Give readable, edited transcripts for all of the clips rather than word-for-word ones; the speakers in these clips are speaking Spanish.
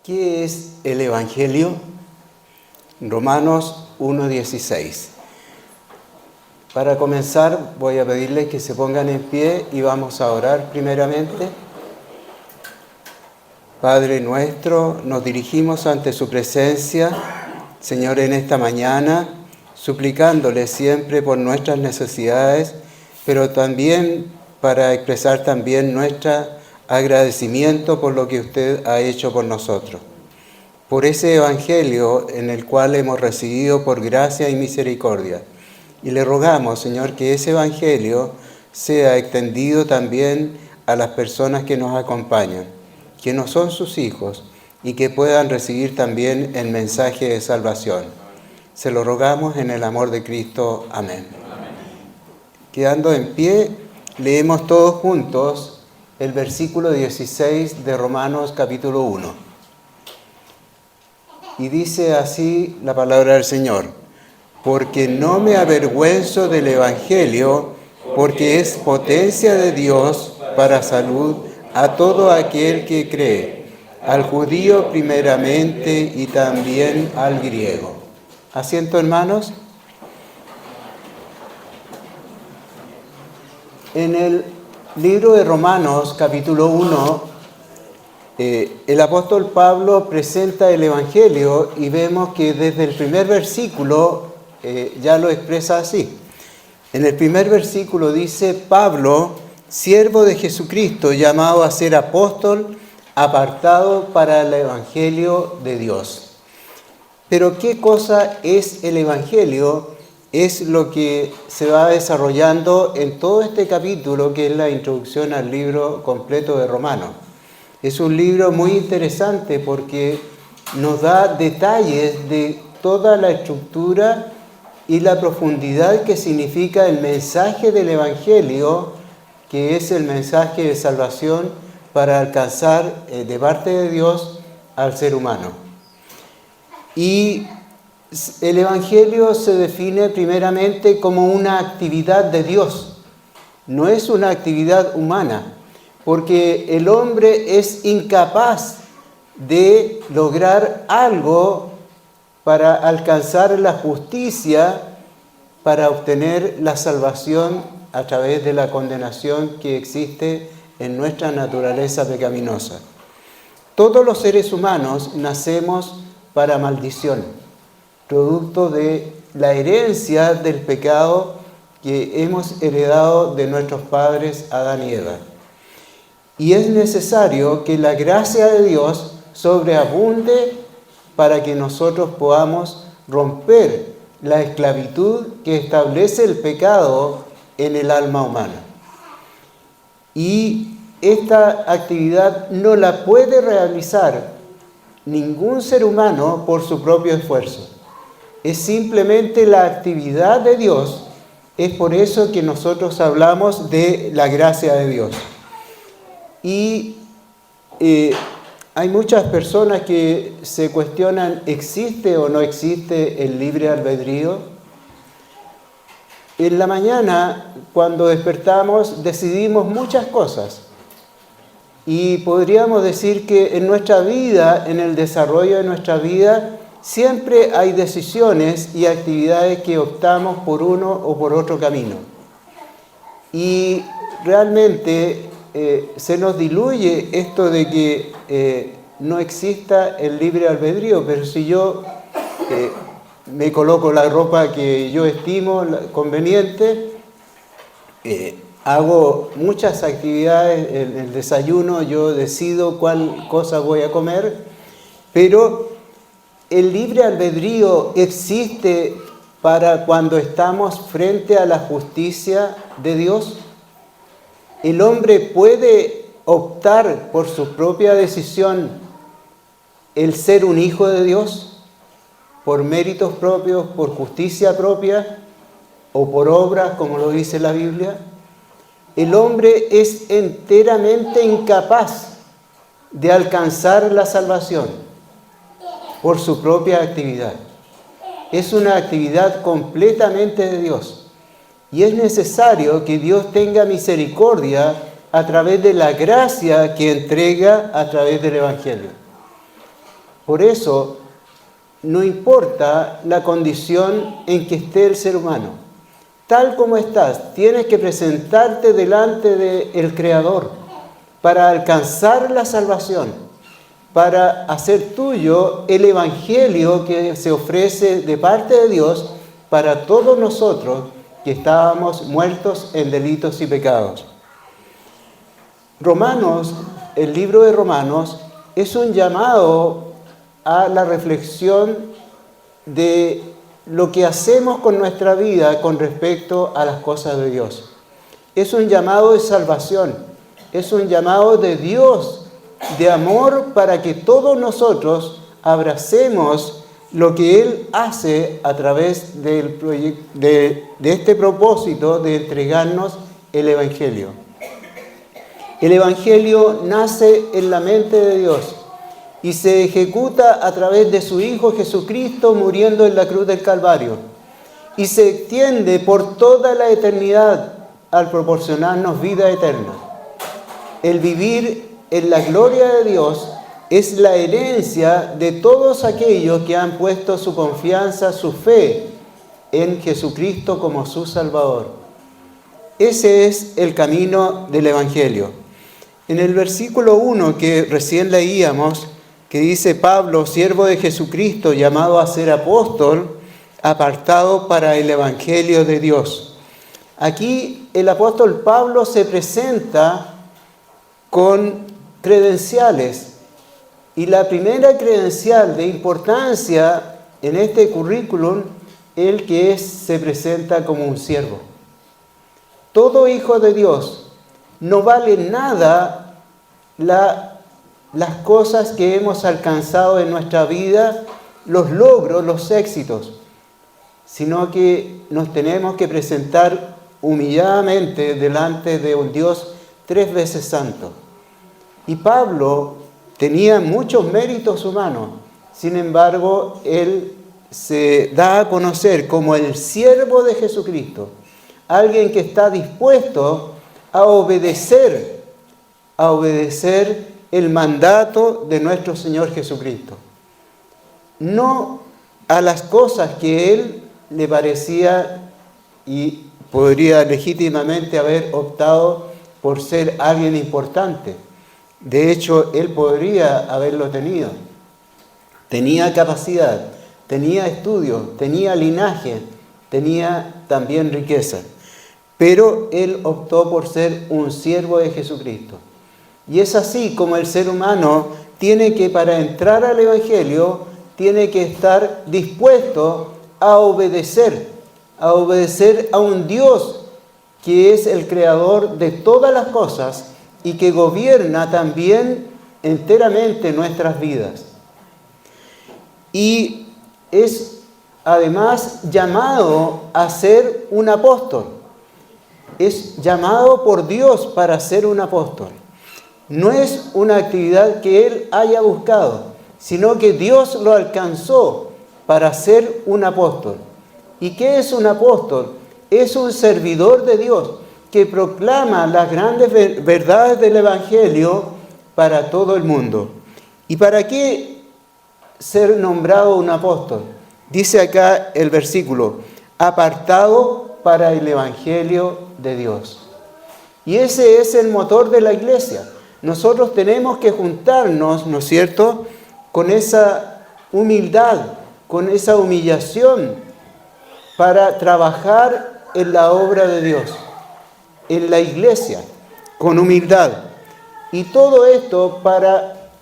¿Qué es el Evangelio? Romanos 1:16. Para comenzar, voy a pedirles que se pongan en pie y vamos a orar primeramente. Padre nuestro, nos dirigimos ante su presencia, Señor, en esta mañana, suplicándole siempre por nuestras necesidades, pero también para expresar también nuestro agradecimiento por lo que usted ha hecho por nosotros. Por ese Evangelio en el cual hemos recibido por gracia y misericordia. Y le rogamos, Señor, que ese Evangelio sea extendido también a las personas que nos acompañan, que no son sus hijos, y que puedan recibir también el mensaje de salvación. Se lo rogamos en el amor de Cristo. Amén. Quedando en pie, leemos todos juntos el versículo 16 de Romanos capítulo 1. Y dice así la palabra del Señor: porque no me avergüenzo del Evangelio, porque es potencia de Dios para salud a todo aquel que cree, al judío primeramente y también al griego. ¿Asiento, hermanos? En el libro de Romanos, capítulo 1, el apóstol Pablo presenta el Evangelio y vemos que desde el primer versículo ya lo expresa así. En el primer versículo dice: Pablo, siervo de Jesucristo, llamado a ser apóstol, apartado para el Evangelio de Dios. Pero ¿qué cosa es el Evangelio? Es lo que se va desarrollando en todo este capítulo, que es la introducción al libro completo de Romanos. Es un libro muy interesante porque nos da detalles de toda la estructura y la profundidad que significa el mensaje del Evangelio, que es el mensaje de salvación para alcanzar de parte de Dios al ser humano. Y el Evangelio se define primeramente como una actividad de Dios, no es una actividad humana, porque el hombre es incapaz de lograr algo para alcanzar la justicia, para obtener la salvación a través de la condenación que existe en nuestra naturaleza pecaminosa. Todos los seres humanos nacemos para maldición, producto de la herencia del pecado que hemos heredado de nuestros padres Adán y Eva. Y es necesario que la gracia de Dios sobreabunde para que nosotros podamos romper la esclavitud que establece el pecado en el alma humana. Y esta actividad no la puede realizar ningún ser humano por su propio esfuerzo. Es simplemente la actividad de Dios. Es por eso que nosotros hablamos de la gracia de Dios. Y hay muchas personas que se cuestionan: ¿existe o no existe el libre albedrío? En la mañana, cuando despertamos, decidimos muchas cosas. Y podríamos decir que en nuestra vida, en el desarrollo de nuestra vida, siempre hay decisiones y actividades que optamos por uno o por otro camino. Y realmente se nos diluye esto de que no exista el libre albedrío, pero si yo me coloco la ropa que yo estimo conveniente, hago muchas actividades, en el desayuno yo decido cuál cosa voy a comer, Pero el libre albedrío existe para cuando estamos frente a la justicia de Dios. El hombre puede optar por su propia decisión el ser un hijo de Dios, por méritos propios, por justicia propia o por obras, como lo dice la Biblia. El hombre es enteramente incapaz de alcanzar la salvación por su propia actividad. Es una actividad completamente de Dios. Y es necesario que Dios tenga misericordia a través de la gracia que entrega a través del Evangelio. Por eso, no importa la condición en que esté el ser humano. Tal como estás, tienes que presentarte delante del Creador para alcanzar la salvación, para hacer tuyo el Evangelio que se ofrece de parte de Dios para todos nosotros que estábamos muertos en delitos y pecados. Romanos, el libro de Romanos, es un llamado a la reflexión de lo que hacemos con nuestra vida con respecto a las cosas de Dios. Es un llamado de salvación, es un llamado de Dios, de amor, para que todos nosotros abracemos lo que Él hace a través de este propósito de entregarnos el Evangelio. El Evangelio nace en la mente de Dios y se ejecuta a través de su Hijo Jesucristo muriendo en la cruz del Calvario. Y se extiende por toda la eternidad al proporcionarnos vida eterna. El vivir en la gloria de Dios es la herencia de todos aquellos que han puesto su confianza, su fe en Jesucristo como su Salvador. Ese es el camino del Evangelio. En el versículo 1 que recién leíamos, que dice Pablo, siervo de Jesucristo, llamado a ser apóstol, apartado para el Evangelio de Dios. Aquí el apóstol Pablo se presenta con credenciales. Y la primera credencial de importancia en este currículum es el que se presenta como un siervo. Todo hijo de Dios no vale nada las cosas que hemos alcanzado en nuestra vida, los logros, los éxitos, sino que nos tenemos que presentar humilladamente delante de un Dios 3 veces santo. Y Pablo tenía muchos méritos humanos, sin embargo, él se da a conocer como el siervo de Jesucristo, alguien que está dispuesto a obedecer el mandato de nuestro Señor Jesucristo. No a las cosas que él le parecía y podría legítimamente haber optado por ser alguien importante. De hecho, él podría haberlo tenido. Tenía capacidad, tenía estudio, tenía linaje, tenía también riqueza. Pero él optó por ser un siervo de Jesucristo. Y es así como el ser humano tiene que, para entrar al Evangelio, tiene que estar dispuesto a obedecer a un Dios que es el creador de todas las cosas y que gobierna también enteramente nuestras vidas. Y es además llamado a ser un apóstol. Es llamado por Dios para ser un apóstol. No es una actividad que él haya buscado, sino que Dios lo alcanzó para ser un apóstol. ¿Y qué es un apóstol? Es un servidor de Dios que proclama las grandes verdades del Evangelio para todo el mundo. ¿Y para qué ser nombrado un apóstol? Dice acá el versículo, apartado para el Evangelio de Dios. Y ese es el motor de la iglesia. Nosotros tenemos que juntarnos, ¿no es cierto?, con esa humildad, con esa humillación, para trabajar en la obra de Dios, en la iglesia, con humildad. Y todo esto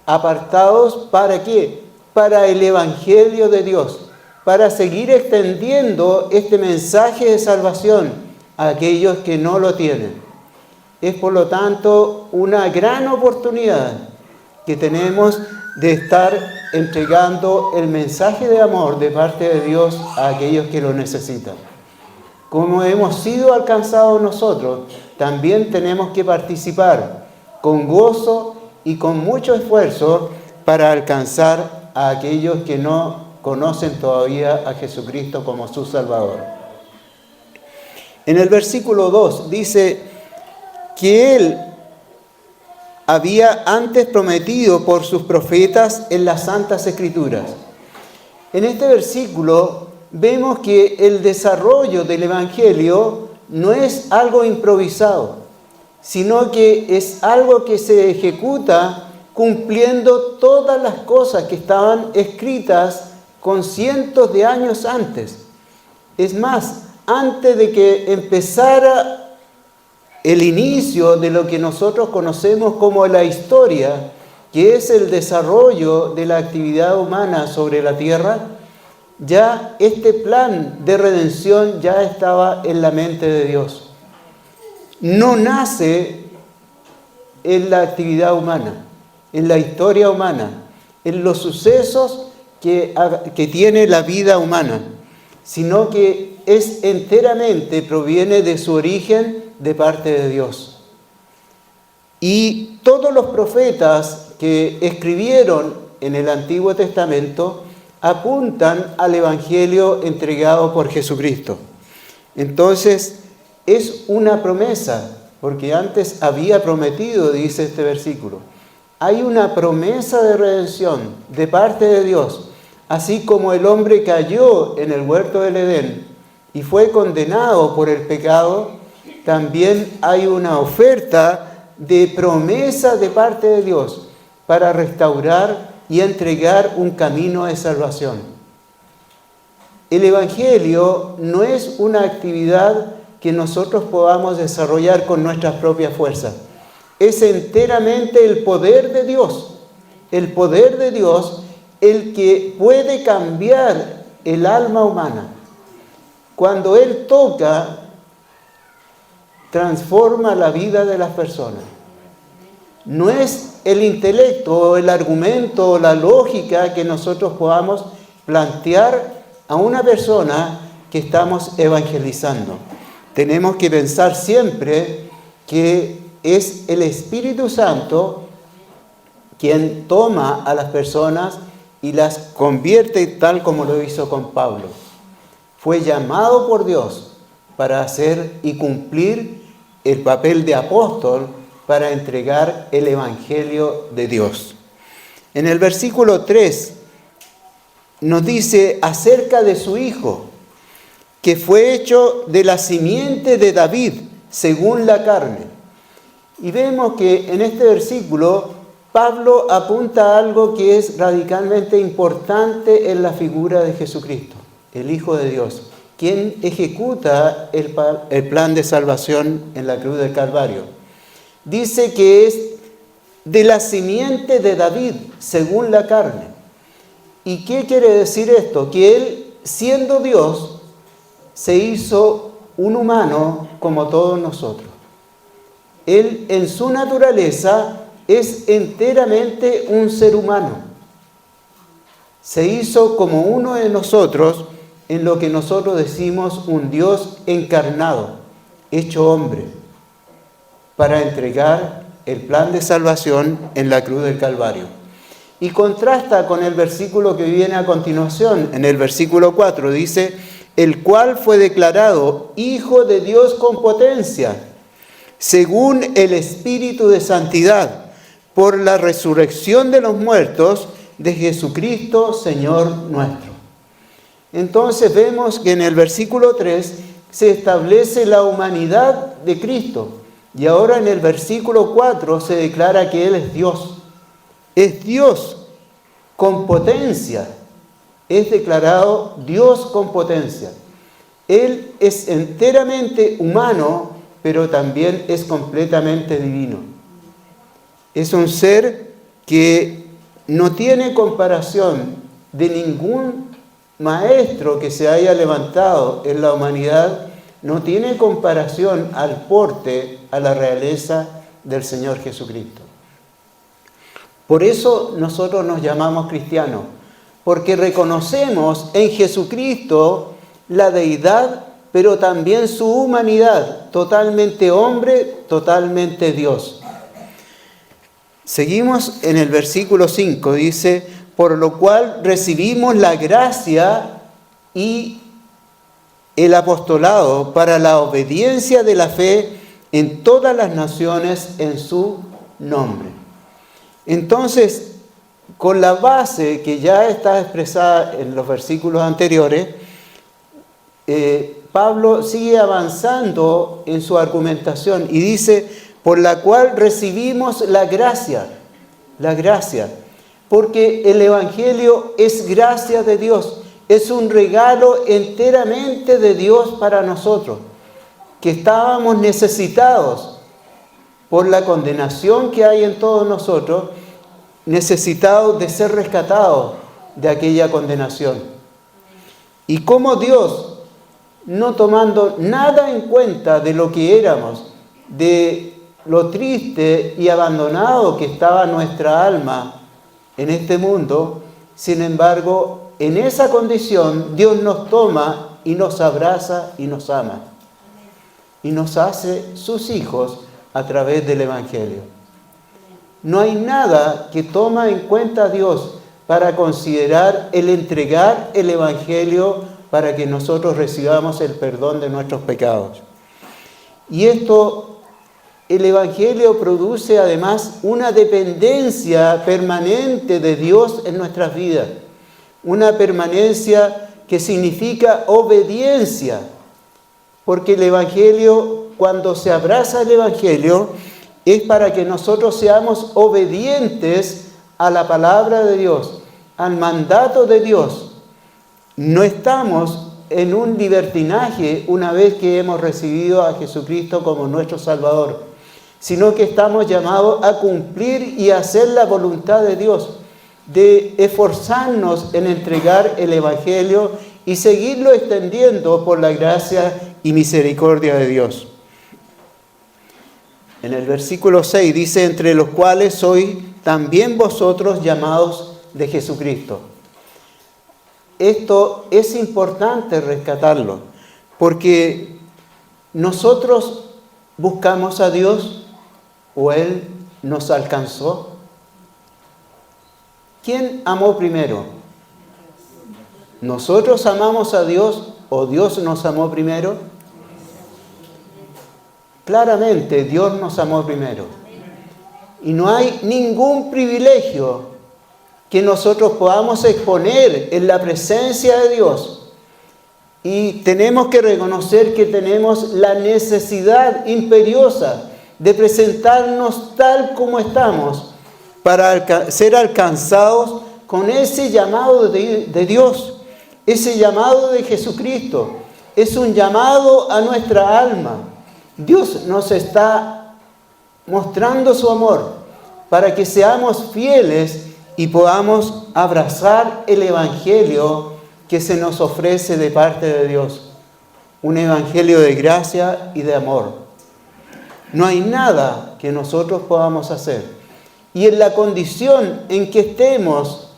apartados, ¿para qué? para el Evangelio de Dios, para seguir extendiendo este mensaje de salvación a aquellos que no lo tienen. Es por lo tanto una gran oportunidad que tenemos de estar entregando el mensaje de amor de parte de Dios a aquellos que lo necesitan. Como hemos sido alcanzados nosotros, también tenemos que participar con gozo y con mucho esfuerzo para alcanzar a aquellos que no conocen todavía a Jesucristo como su Salvador. En el versículo 2 dice que Él había antes prometido por sus profetas en las Santas Escrituras. En este versículo vemos que el desarrollo del Evangelio no es algo improvisado, sino que es algo que se ejecuta cumpliendo todas las cosas que estaban escritas con cientos de años antes. Es más, antes de que empezara el inicio de lo que nosotros conocemos como la historia, que es el desarrollo de la actividad humana sobre la tierra, ya este plan de redención ya estaba en la mente de Dios. No nace en la actividad humana, en la historia humana, en los sucesos que tiene la vida humana, sino que es enteramente, proviene de su origen de parte de Dios. Y todos los profetas que escribieron en el Antiguo Testamento apuntan al Evangelio entregado por Jesucristo. Entonces, es una promesa, porque antes había prometido, dice este versículo. Hay una promesa de redención de parte de Dios, así como el hombre cayó en el huerto del Edén y fue condenado por el pecado. También hay una oferta de promesa de parte de Dios para restaurar y entregar un camino de salvación. El Evangelio no es una actividad que nosotros podamos desarrollar con nuestras propias fuerzas. Es enteramente el poder de Dios. El poder de Dios, el que puede cambiar el alma humana. Cuando Él toca, transforma la vida de las personas. No es el intelecto o el argumento o la lógica que nosotros podamos plantear a una persona que estamos evangelizando. Tenemos que pensar siempre que es el Espíritu Santo quien toma a las personas y las convierte tal como lo hizo con Pablo. Fue llamado por Dios para hacer y cumplir el papel de apóstol para entregar el Evangelio de Dios. En el versículo 3 nos dice acerca de su Hijo, que fue hecho de la simiente de David, según la carne. Y vemos que en este versículo Pablo apunta a algo que es radicalmente importante en la figura de Jesucristo, el Hijo de Dios, quien ejecuta el plan de salvación en la cruz del Calvario. Dice que es de la simiente de David, según la carne. ¿Y qué quiere decir esto? Que Él, siendo Dios, se hizo un humano como todos nosotros. Él, en su naturaleza, es enteramente un ser humano. Se hizo como uno de nosotros, en lo que nosotros decimos un Dios encarnado, hecho hombre, para entregar el plan de salvación en la cruz del Calvario. Y contrasta con el versículo que viene a continuación, en el versículo 4, dice, el cual fue declarado Hijo de Dios con potencia, según el Espíritu de Santidad, por la resurrección de los muertos de Jesucristo, Señor nuestro. Entonces vemos que en el versículo 3 se establece la humanidad de Cristo. Y ahora en el versículo 4 se declara que Él es Dios. Es Dios con potencia. Es declarado Dios con potencia. Él es enteramente humano, pero también es completamente divino. Es un ser que no tiene comparación de ningún maestro que se haya levantado en la humanidad no tiene comparación al porte, a la realeza del Señor Jesucristo. Por eso nosotros nos llamamos cristianos, porque reconocemos en Jesucristo la deidad, pero también su humanidad, totalmente hombre, totalmente Dios. Seguimos en el versículo 5, dice, por lo cual recibimos la gracia y el apostolado para la obediencia de la fe en todas las naciones en su nombre. Entonces, con la base que ya está expresada en los versículos anteriores, Pablo sigue avanzando en su argumentación y dice, por la cual recibimos la gracia, porque el Evangelio es gracia de Dios, es un regalo enteramente de Dios para nosotros, que estábamos necesitados por la condenación que hay en todos nosotros, necesitados de ser rescatados de aquella condenación. Y como Dios, no tomando nada en cuenta de lo que éramos, de lo triste y abandonado que estaba nuestra alma en este mundo, sin embargo, en esa condición Dios nos toma y nos abraza y nos ama. Y nos hace sus hijos a través del Evangelio. No hay nada que toma en cuenta a Dios para considerar el entregar el Evangelio para que nosotros recibamos el perdón de nuestros pecados. Y esto, el Evangelio produce además una dependencia permanente de Dios en nuestras vidas. Una permanencia que significa obediencia. Porque el Evangelio, cuando se abraza el Evangelio, es para que nosotros seamos obedientes a la palabra de Dios, al mandato de Dios. No estamos en un libertinaje una vez que hemos recibido a Jesucristo como nuestro Salvador, sino que estamos llamados a cumplir y hacer la voluntad de Dios, de esforzarnos en entregar el Evangelio y seguirlo extendiendo por la gracia y misericordia de Dios. En el versículo 6 dice, entre los cuales sois también vosotros llamados de Jesucristo. Esto es importante rescatarlo, porque nosotros buscamos a Dios o Él nos alcanzó. ¿Quién amó primero? ¿Nosotros amamos a Dios o Dios nos amó primero? Claramente, Dios nos amó primero. Y no hay ningún privilegio que nosotros podamos exponer en la presencia de Dios. Y tenemos que reconocer que tenemos la necesidad imperiosa de presentarnos tal como estamos para ser alcanzados con ese llamado de Dios, ese llamado de Jesucristo. Es un llamado a nuestra alma. Dios nos está mostrando su amor para que seamos fieles y podamos abrazar el Evangelio que se nos ofrece de parte de Dios. Un Evangelio de gracia y de amor. No hay nada que nosotros podamos hacer. Y en la condición en que estemos,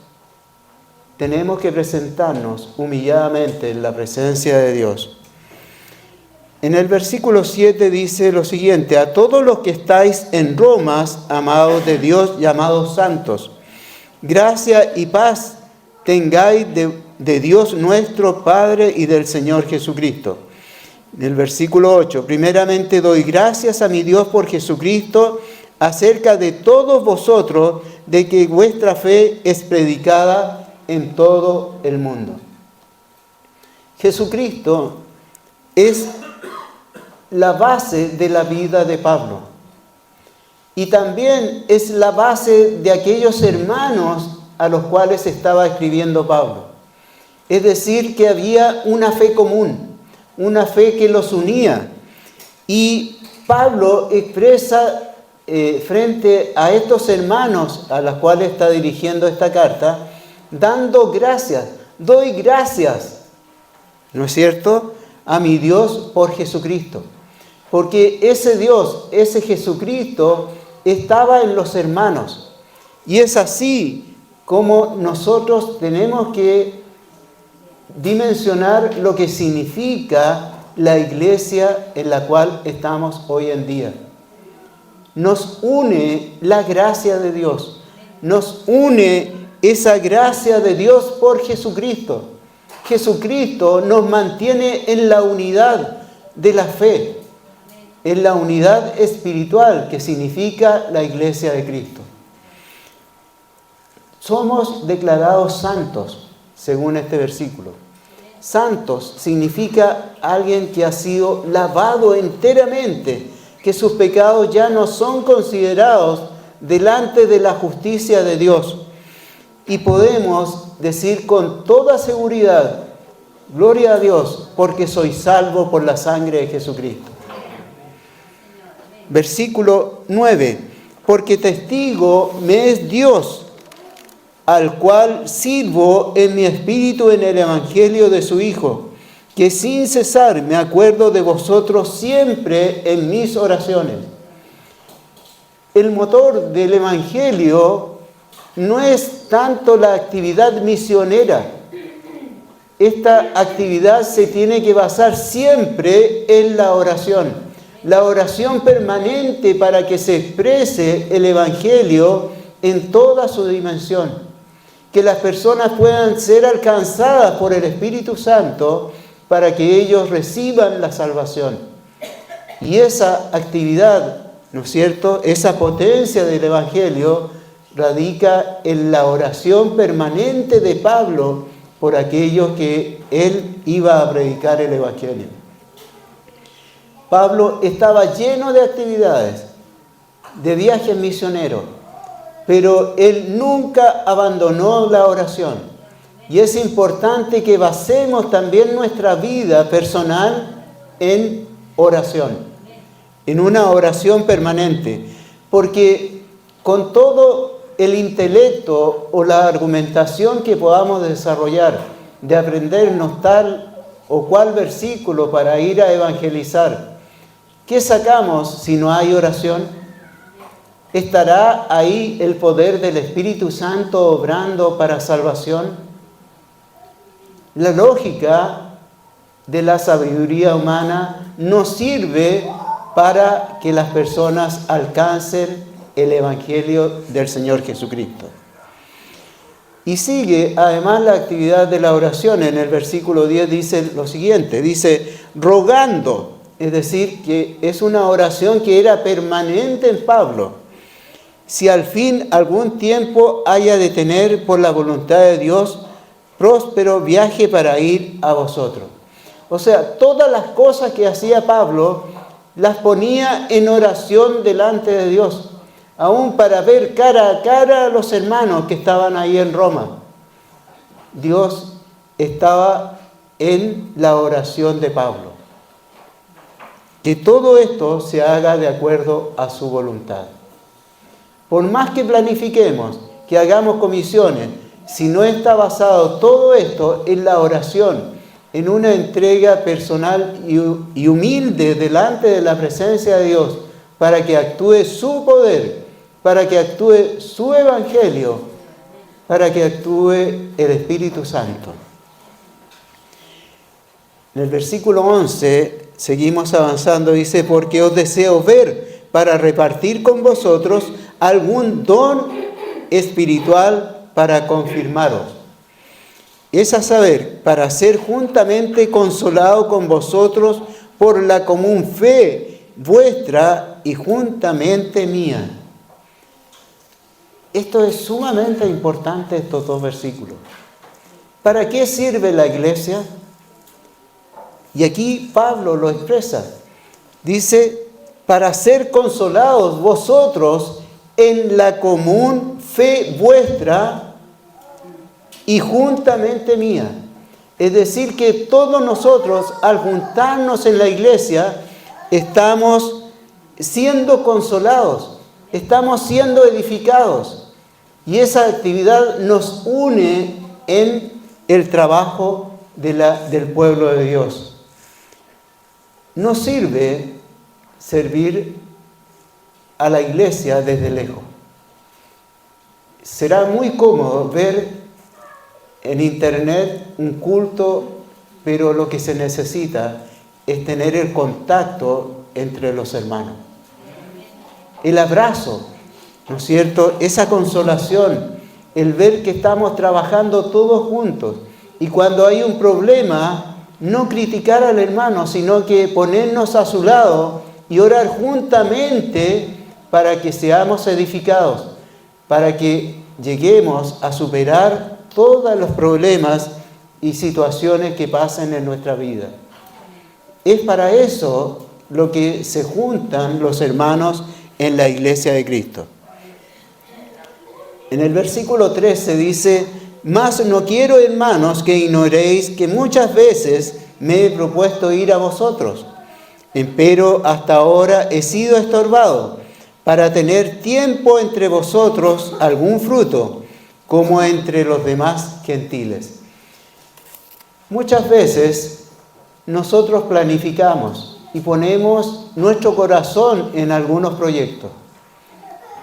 tenemos que presentarnos humilladamente en la presencia de Dios. En el versículo 7 dice lo siguiente, a todos los que estáis en Roma, amados de Dios, llamados santos, gracia y paz tengáis de Dios nuestro Padre y del Señor Jesucristo. En el versículo 8, primeramente doy gracias a mi Dios por Jesucristo acerca de todos vosotros, de que vuestra fe es predicada en todo el mundo. Jesucristo es la base de la vida de Pablo. Y también es la base de aquellos hermanos a los cuales estaba escribiendo Pablo. Es decir, que había una fe común, una fe que los unía. Y Pablo expresa frente a estos hermanos a los cuales está dirigiendo esta carta, dando gracias. Doy gracias, ¿no es cierto?, a mi Dios por Jesucristo. Porque ese Dios, ese Jesucristo, estaba en los hermanos. Y es así como nosotros tenemos que dimensionar lo que significa la iglesia en la cual estamos hoy en día. Nos une la gracia de Dios. Nos une esa gracia de Dios por Jesucristo. Jesucristo nos mantiene en la unidad de la fe, en la unidad espiritual que significa la iglesia de Cristo. Somos declarados santos, según este versículo. Santos significa alguien que ha sido lavado enteramente, que sus pecados ya no son considerados delante de la justicia de Dios. Y podemos decir con toda seguridad, gloria a Dios, porque soy salvo por la sangre de Jesucristo. Versículo 9, porque testigo me es Dios, al cual sirvo en mi espíritu en el evangelio de su Hijo, que sin cesar me acuerdo de vosotros siempre en mis oraciones. El motor del evangelio no es tanto la actividad misionera. Esta actividad se tiene que basar siempre en la oración permanente para que se exprese el evangelio en toda su dimensión. Que las personas puedan ser alcanzadas por el Espíritu Santo para que ellos reciban la salvación. Y esa actividad, ¿no es cierto?, esa potencia del evangelio radica en la oración permanente de Pablo por aquellos que él iba a predicar el evangelio. Pablo estaba lleno de actividades, de viajes misioneros, pero él nunca abandonó la oración. Y es importante que basemos también nuestra vida personal en oración, en una oración permanente, porque con todo el intelecto o la argumentación que podamos desarrollar de aprendernos tal o cual versículo para ir a evangelizar, ¿qué sacamos si no hay oración? ¿Estará ahí el poder del Espíritu Santo obrando para salvación? La lógica de la sabiduría humana no sirve para que las personas alcancen el Evangelio del Señor Jesucristo. Y sigue además la actividad de la oración. En el versículo 10 dice lo siguiente, dice, rogando, es decir, que es una oración que era permanente en Pablo. Si al fin algún tiempo haya de tener por la voluntad de Dios próspero viaje para ir a vosotros. O sea, todas las cosas que hacía Pablo las ponía en oración delante de Dios, aún para ver cara a cara a los hermanos que estaban ahí en Roma. Dios estaba en la oración de Pablo. Que todo esto se haga de acuerdo a su voluntad. Por más que planifiquemos, que hagamos comisiones, si no está basado todo esto en la oración, en una entrega personal y humilde delante de la presencia de Dios, para que actúe su poder, para que actúe su evangelio, para que actúe el Espíritu Santo. En el versículo 11, seguimos avanzando, dice, porque os deseo ver para repartir con vosotros algún don espiritual para confirmaros. Es a saber, para ser juntamente consolado con vosotros por la común fe vuestra y juntamente mía. Esto es sumamente importante, estos dos versículos. ¿Para qué sirve la iglesia? Y aquí Pablo lo expresa. Dice, para ser consolados vosotros en la común fe vuestra y juntamente mía. Es decir, que todos nosotros, al juntarnos en la iglesia, estamos siendo consolados, estamos siendo edificados. Y esa actividad nos une en el trabajo del pueblo de Dios. No sirve servir a la iglesia desde lejos. Será muy cómodo ver en internet un culto, pero lo que se necesita es tener el contacto entre los hermanos. El abrazo, ¿no es cierto? Esa consolación, el ver que estamos trabajando todos juntos. Y cuando hay un problema, no criticar al hermano, sino que ponernos a su lado y orar juntamente para que seamos edificados, para que lleguemos a superar todos los problemas y situaciones que pasen en nuestra vida. Es para eso lo que se juntan los hermanos en la iglesia de Cristo. En el versículo 13 dice: «Mas no quiero, hermanos, que ignoréis que muchas veces me he propuesto ir a vosotros, empero hasta ahora he sido estorbado, para tener tiempo entre vosotros algún fruto, como entre los demás gentiles». Muchas veces nosotros planificamos y ponemos nuestro corazón en algunos proyectos,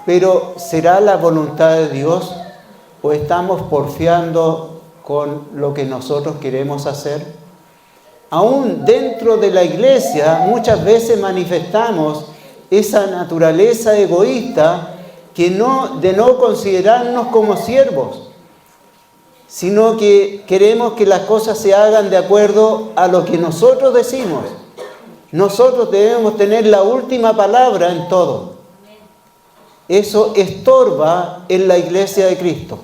pero ¿será la voluntad de Dios o estamos porfiando con lo que nosotros queremos hacer? Aún dentro de la iglesia muchas veces manifestamos esa naturaleza egoísta de no considerarnos como siervos, sino que queremos que las cosas se hagan de acuerdo a lo que nosotros decimos. Nosotros debemos tener la última palabra en todo. Eso estorba en la iglesia de Cristo.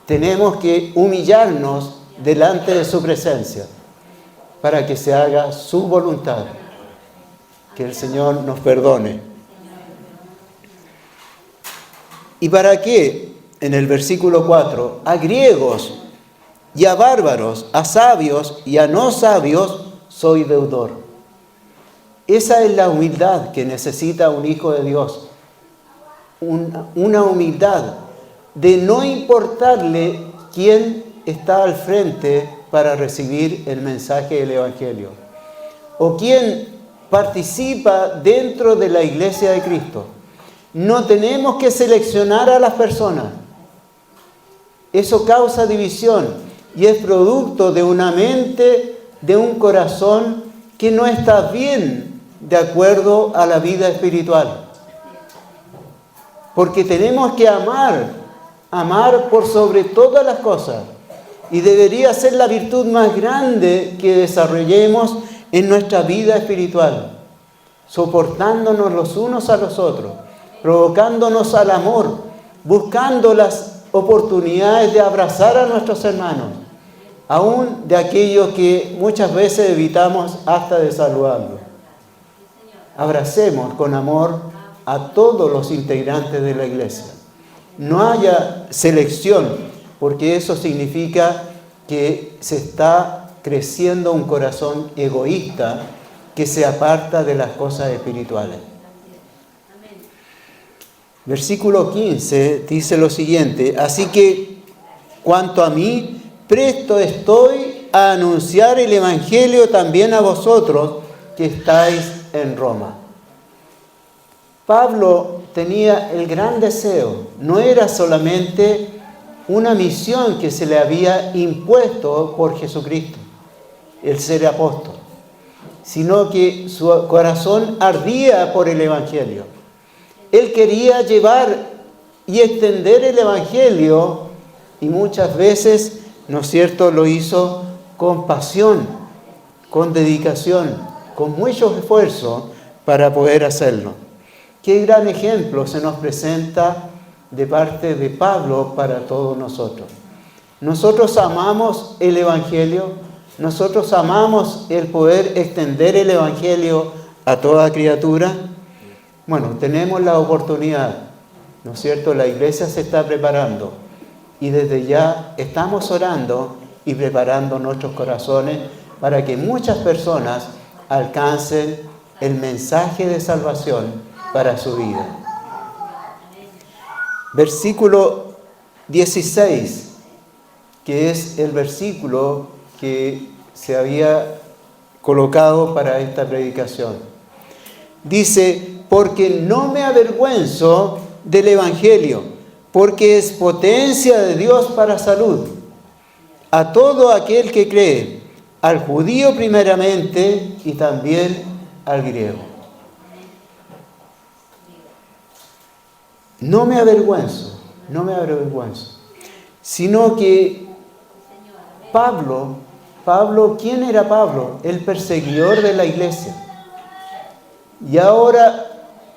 Tenemos que humillarnos delante de su presencia para que se haga su voluntad. Que el Señor nos perdone. ¿Y para qué? En el versículo 4, a griegos y a bárbaros, a sabios y a no sabios, soy deudor. Esa es la humildad que necesita un hijo de Dios. Una humildad de no importarle quién está al frente para recibir el mensaje del Evangelio, o quién participa dentro de la iglesia de Cristo. No tenemos que seleccionar a las personas. Eso causa división y es producto de una mente, de un corazón que no está bien de acuerdo a la vida espiritual. Porque tenemos que amar por sobre todas las cosas. Y debería ser la virtud más grande que desarrollemos en nuestra vida espiritual, soportándonos los unos a los otros, provocándonos al amor, buscando las oportunidades de abrazar a nuestros hermanos, aún de aquellos que muchas veces evitamos hasta de saludarlos. Abracemos con amor a todos los integrantes de la iglesia. No haya selección, porque eso significa que se está creciendo un corazón egoísta que se aparta de las cosas espirituales. Versículo 15 dice lo siguiente: así que, cuanto a mí, presto estoy a anunciar el Evangelio también a vosotros que estáis en Roma. Pablo tenía el gran deseo, no era solamente una misión que se le había impuesto por Jesucristo, el ser apóstol, sino que su corazón ardía por el Evangelio. Él quería llevar y extender el Evangelio y muchas veces, ¿no es cierto?, lo hizo con pasión, con dedicación, con mucho esfuerzo para poder hacerlo. Qué gran ejemplo se nos presenta de parte de Pablo para todos nosotros. Nosotros amamos el Evangelio, nosotros amamos el poder extender el Evangelio a toda criatura. Bueno, tenemos la oportunidad, ¿no es cierto? La iglesia se está preparando y desde ya estamos orando y preparando nuestros corazones para que muchas personas alcancen el mensaje de salvación para su vida. Versículo 16 que es el versículo que se había colocado para esta predicación. Dice, porque no me avergüenzo del Evangelio, porque es potencia de Dios para salud a todo aquel que cree, al judío primeramente y también al griego. No me avergüenzo, sino que Pablo, ¿quién era Pablo? El perseguidor de la iglesia. Y ahora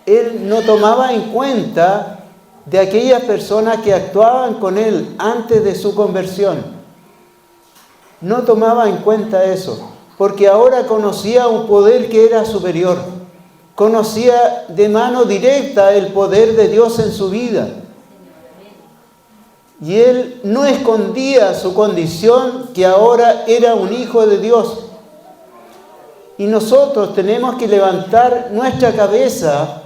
él no tomaba en cuenta de aquellas personas que actuaban con él antes de su conversión. No tomaba en cuenta eso, porque ahora conocía un poder que era superior. Conocía de mano directa el poder de Dios en su vida. Y él no escondía su condición, que ahora era un hijo de Dios. Y nosotros tenemos que levantar nuestra cabeza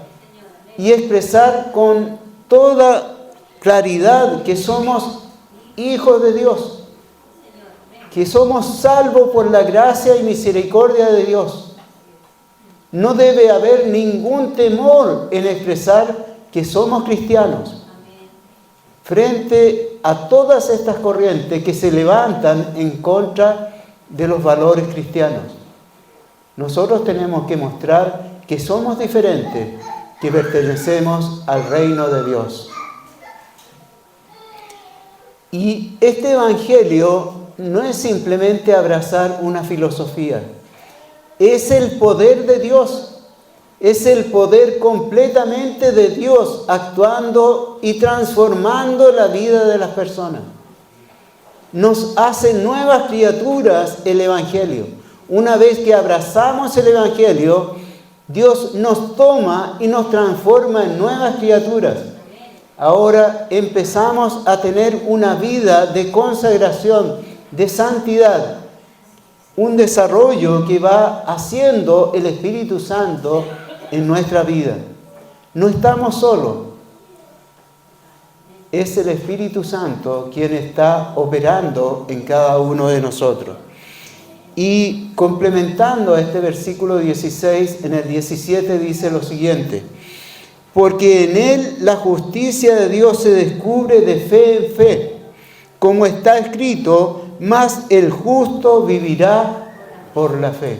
y expresar con toda claridad que somos hijos de Dios, que somos salvos por la gracia y misericordia de Dios. No debe haber ningún temor en expresar que somos cristianos frente a todas estas corrientes que se levantan en contra de los valores cristianos. Nosotros tenemos que mostrar que somos diferentes, que pertenecemos al reino de Dios. Y este evangelio no es simplemente abrazar una filosofía, es el poder de Dios, es el poder completamente de Dios actuando y transformando la vida de las personas. Nos hace nuevas criaturas el evangelio. Una vez que abrazamos el evangelio, Dios nos toma y nos transforma en nuevas criaturas. Ahora empezamos a tener una vida de consagración, de santidad, un desarrollo que va haciendo el Espíritu Santo en nuestra vida. No estamos solos. Es el Espíritu Santo quien está operando en cada uno de nosotros. Y complementando a este versículo 16, en el 17 dice lo siguiente: porque en él la justicia de Dios se descubre de fe en fe, como está escrito, mas el justo vivirá por la fe.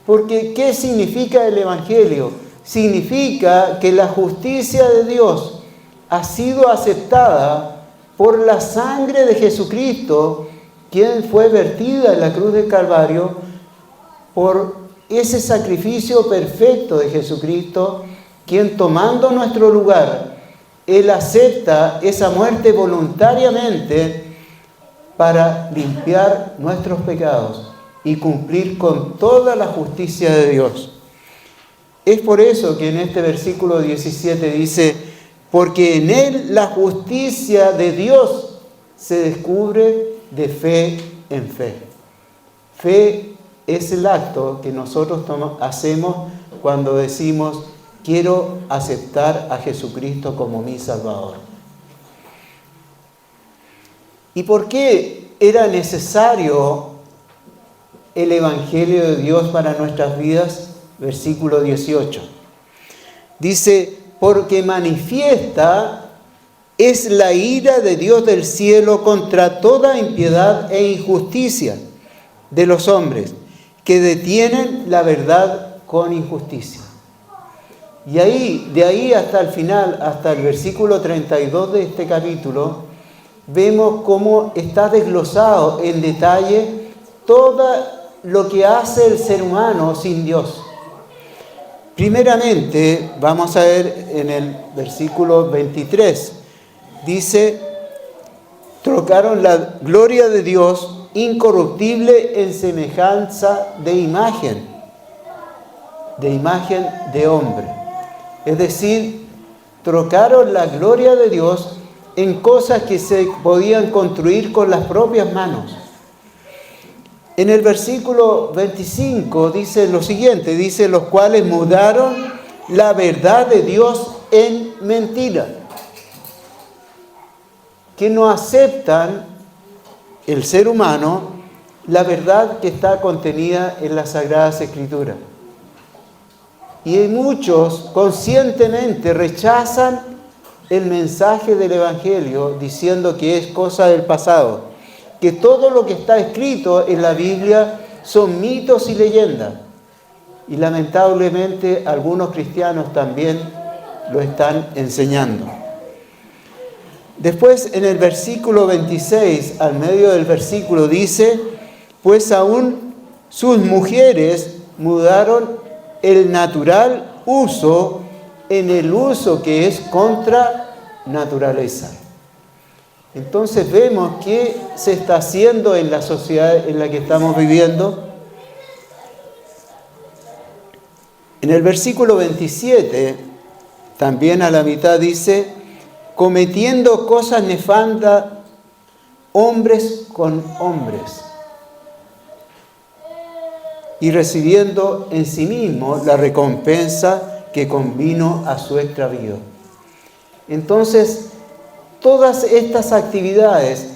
Porque ¿qué significa el Evangelio? Significa que la justicia de Dios ha sido aceptada por la sangre de Jesucristo, quien fue vertida en la cruz del Calvario, por ese sacrificio perfecto de Jesucristo, quien tomando nuestro lugar, Él acepta esa muerte voluntariamente para limpiar nuestros pecados y cumplir con toda la justicia de Dios. Es por eso que en este versículo 17 dice, porque en Él la justicia de Dios se descubre de fe en fe. Fe es el acto que nosotros hacemos cuando decimos, quiero aceptar a Jesucristo como mi Salvador. ¿Y por qué era necesario el Evangelio de Dios para nuestras vidas? Versículo 18. Dice, porque manifiesta es la ira de Dios del cielo contra toda impiedad e injusticia de los hombres, que detienen la verdad con injusticia. Y de ahí hasta el final, hasta el versículo 32 de este capítulo, vemos cómo está desglosado en detalle todo lo que hace el ser humano sin Dios. Primeramente, vamos a ver en el versículo 23, dice, trocaron la gloria de Dios incorruptible en semejanza de imagen de hombre. Es decir, trocaron la gloria de Dios en cosas que se podían construir con las propias manos. En el versículo 25 dice lo siguiente, dice, los cuales mudaron la verdad de Dios en mentira. Que no aceptan el ser humano la verdad que está contenida en las Sagradas Escrituras. Y muchos conscientemente rechazan el mensaje del Evangelio diciendo que es cosa del pasado, que todo lo que está escrito en la Biblia son mitos y leyendas. Y lamentablemente algunos cristianos también lo están enseñando. Después en el versículo 26, al medio del versículo dice, pues aún sus mujeres mudaron el natural uso en el uso que es contra naturaleza. Entonces vemos qué se está haciendo en la sociedad en la que estamos viviendo. En el versículo 27, también a la mitad dice, cometiendo cosas nefandas hombres con hombres y recibiendo en sí mismo la recompensa que convino a su extravío. Entonces, todas estas actividades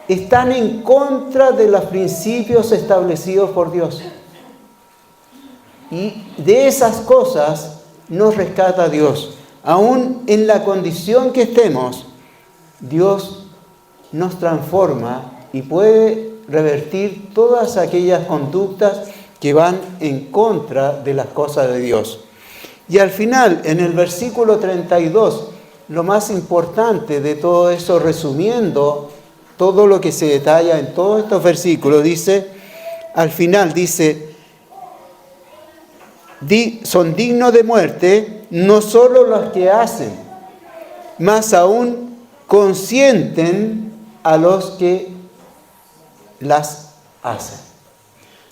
están en contra de los principios establecidos por Dios. Y de esas cosas nos rescata Dios. Aún en la condición que estemos, Dios nos transforma y puede revertir todas aquellas conductas que van en contra de las cosas de Dios. Y al final, en el versículo 32, lo más importante de todo eso, resumiendo todo lo que se detalla en todos estos versículos, dice, al final dice, son dignos de muerte no solo los que hacen, más aún consienten a los que las hacen.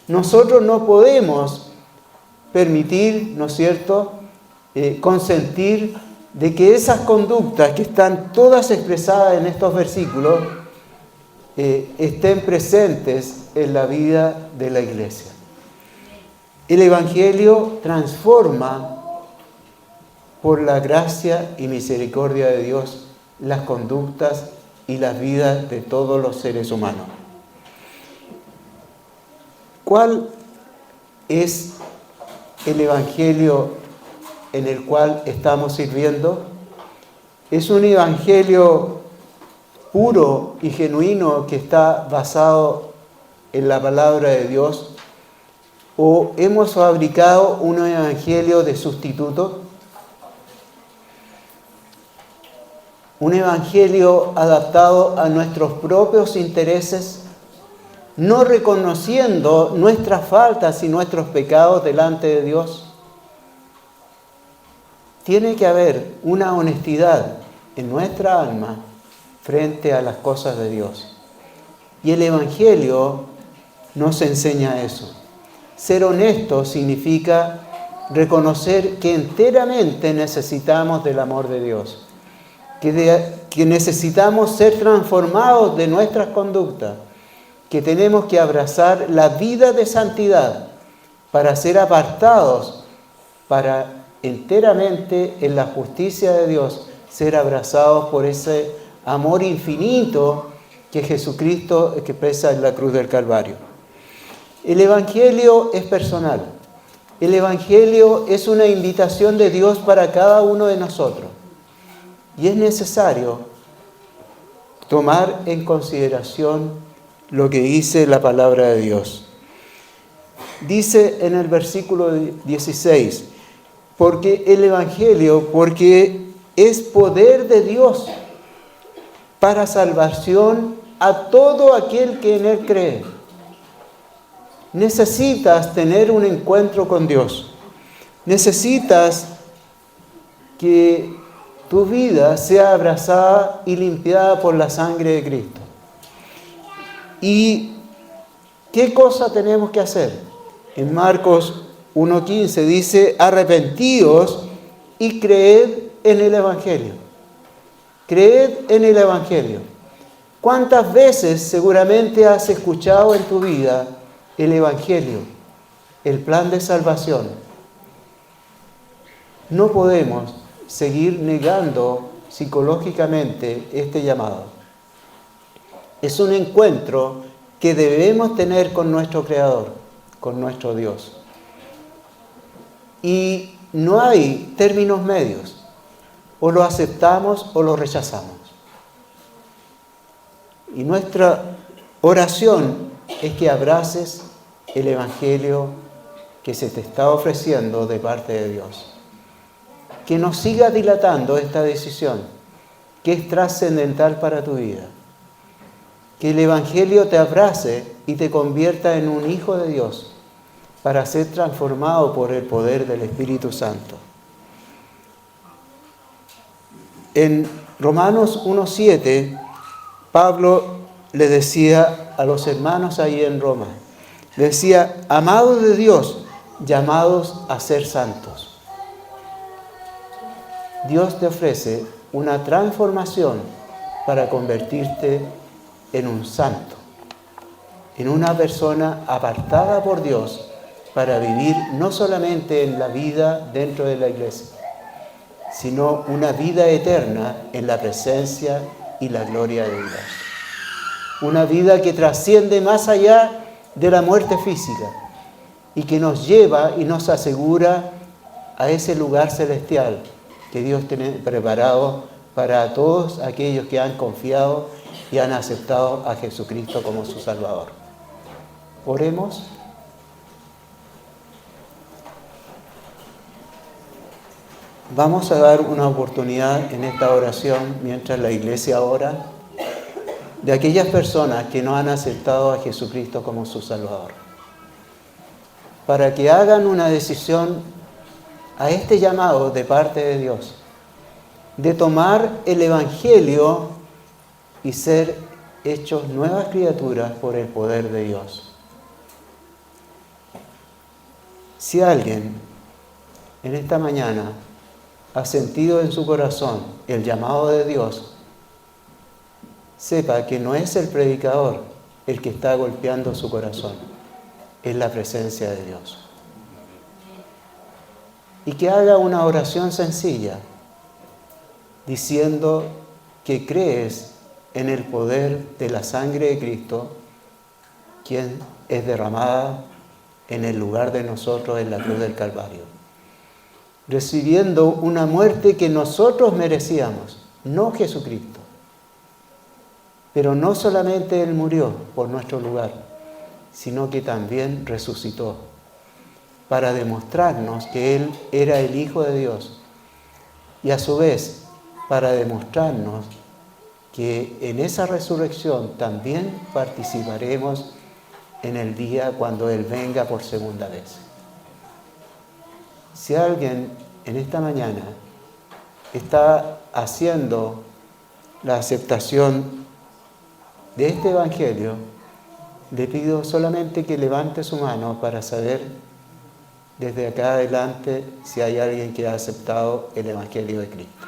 Nosotros no podemos permitir, ¿no es cierto?, consentir de que esas conductas que están todas expresadas en estos versículos estén presentes en la vida de la iglesia. El Evangelio transforma por la gracia y misericordia de Dios las conductas y las vidas de todos los seres humanos. ¿Cuál es el Evangelio en el cual estamos sirviendo? ¿Es un Evangelio puro y genuino que está basado en la palabra de Dios? ¿O hemos fabricado un Evangelio de sustituto? Un Evangelio adaptado a nuestros propios intereses, no reconociendo nuestras faltas y nuestros pecados delante de Dios. Tiene que haber una honestidad en nuestra alma frente a las cosas de Dios. Y el Evangelio nos enseña eso. Ser honesto significa reconocer que enteramente necesitamos del amor de Dios, que necesitamos ser transformados de nuestras conductas, que tenemos que abrazar la vida de santidad para ser apartados, para enteramente en la justicia de Dios ser abrazados por ese amor infinito que Jesucristo expresa en la cruz del Calvario. El Evangelio es personal. El Evangelio es una invitación de Dios para cada uno de nosotros. Y es necesario tomar en consideración lo que dice la palabra de Dios. Dice en el versículo 16, porque el Evangelio, porque es poder de Dios para salvación a todo aquel que en él cree. Necesitas tener un encuentro con Dios. Necesitas que tu vida sea abrazada y limpiada por la sangre de Cristo. ¿Y qué cosa tenemos que hacer? En Marcos 1:15 dice, arrepentíos y creed en el Evangelio. Creed en el Evangelio. ¿Cuántas veces seguramente has escuchado en tu vida el Evangelio, el plan de salvación? No podemos seguir negando psicológicamente este llamado. Es un encuentro que debemos tener con nuestro Creador, con nuestro Dios. Y no hay términos medios. O lo aceptamos o lo rechazamos. Y nuestra oración es que abraces el Evangelio que se te está ofreciendo de parte de Dios. Que no siga dilatando esta decisión, que es trascendental para tu vida. Que el Evangelio te abrace y te convierta en un hijo de Dios para ser transformado por el poder del Espíritu Santo. En Romanos 1:7, Pablo le decía a los hermanos ahí en Roma, le decía, amados de Dios, llamados a ser santos. Dios te ofrece una transformación para convertirte en un santo, en una persona apartada por Dios para vivir no solamente en la vida dentro de la iglesia, sino una vida eterna en la presencia y la gloria de Dios. Una vida que trasciende más allá de la muerte física y que nos lleva y nos asegura a ese lugar celestial que Dios tiene preparado para todos aquellos que han confiado y han aceptado a Jesucristo como su Salvador. Oremos. Vamos a dar una oportunidad en esta oración, mientras la iglesia ora, de aquellas personas que no han aceptado a Jesucristo como su Salvador, para que hagan una decisión a este llamado de parte de Dios, de tomar el Evangelio y ser hechos nuevas criaturas por el poder de Dios. Si alguien en esta mañana ha sentido en su corazón el llamado de Dios, sepa que no es el predicador el que está golpeando su corazón, es la presencia de Dios. Y que haga una oración sencilla, diciendo que crees en el poder de la sangre de Cristo, quien es derramada en el lugar de nosotros en la cruz del Calvario, recibiendo una muerte que nosotros merecíamos, no Jesucristo. Pero no solamente Él murió por nuestro lugar, sino que también resucitó para demostrarnos que Él era el Hijo de Dios y a su vez para demostrarnos que en esa resurrección también participaremos en el día cuando Él venga por segunda vez. Si alguien en esta mañana está haciendo la aceptación de este Evangelio, le pido solamente que levante su mano para saber desde acá adelante si hay alguien que ha aceptado el Evangelio de Cristo.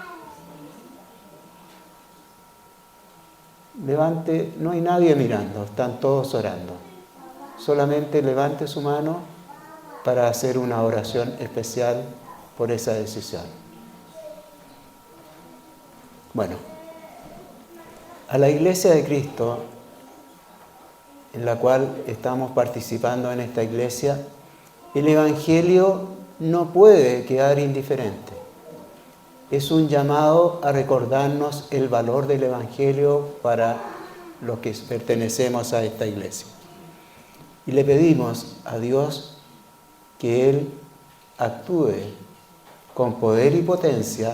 Levante, no hay nadie mirando, están todos orando. Solamente levante su mano para hacer una oración especial por esa decisión. Bueno, a la Iglesia de Cristo, en la cual estamos participando en esta iglesia, el Evangelio no puede quedar indiferente. Es un llamado a recordarnos el valor del Evangelio para los que pertenecemos a esta iglesia. Y le pedimos a Dios que Él actúe con poder y potencia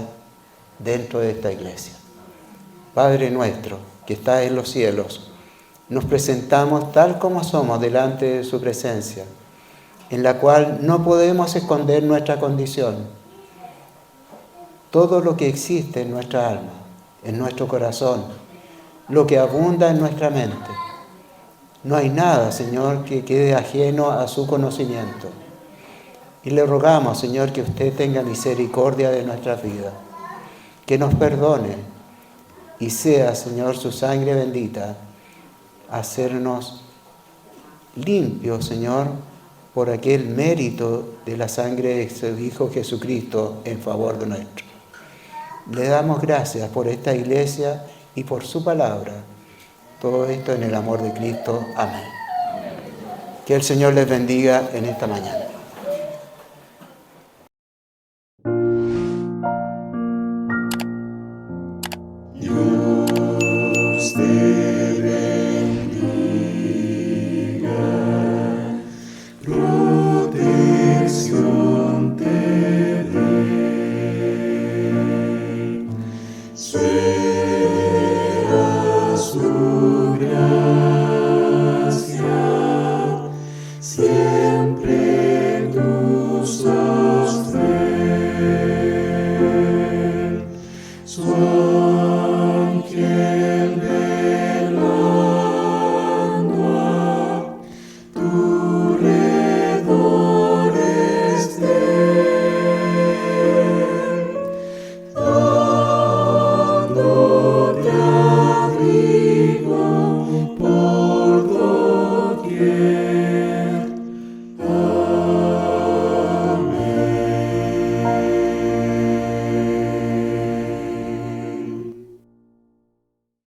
dentro de esta iglesia. Padre nuestro, que estás en los cielos, nos presentamos tal como somos delante de su presencia, en la cual no podemos esconder nuestra condición. Todo lo que existe en nuestra alma, en nuestro corazón, lo que abunda en nuestra mente. No hay nada, Señor, que quede ajeno a su conocimiento. Y le rogamos, Señor, que usted tenga misericordia de nuestras vidas, que nos perdone y sea, Señor, su sangre bendita, hacernos limpios, Señor, por aquel mérito de la sangre de su Hijo Jesucristo en favor de nuestro. Le damos gracias por esta iglesia y por su palabra. Todo esto en el amor de Cristo. Amén. Que el Señor les bendiga en esta mañana.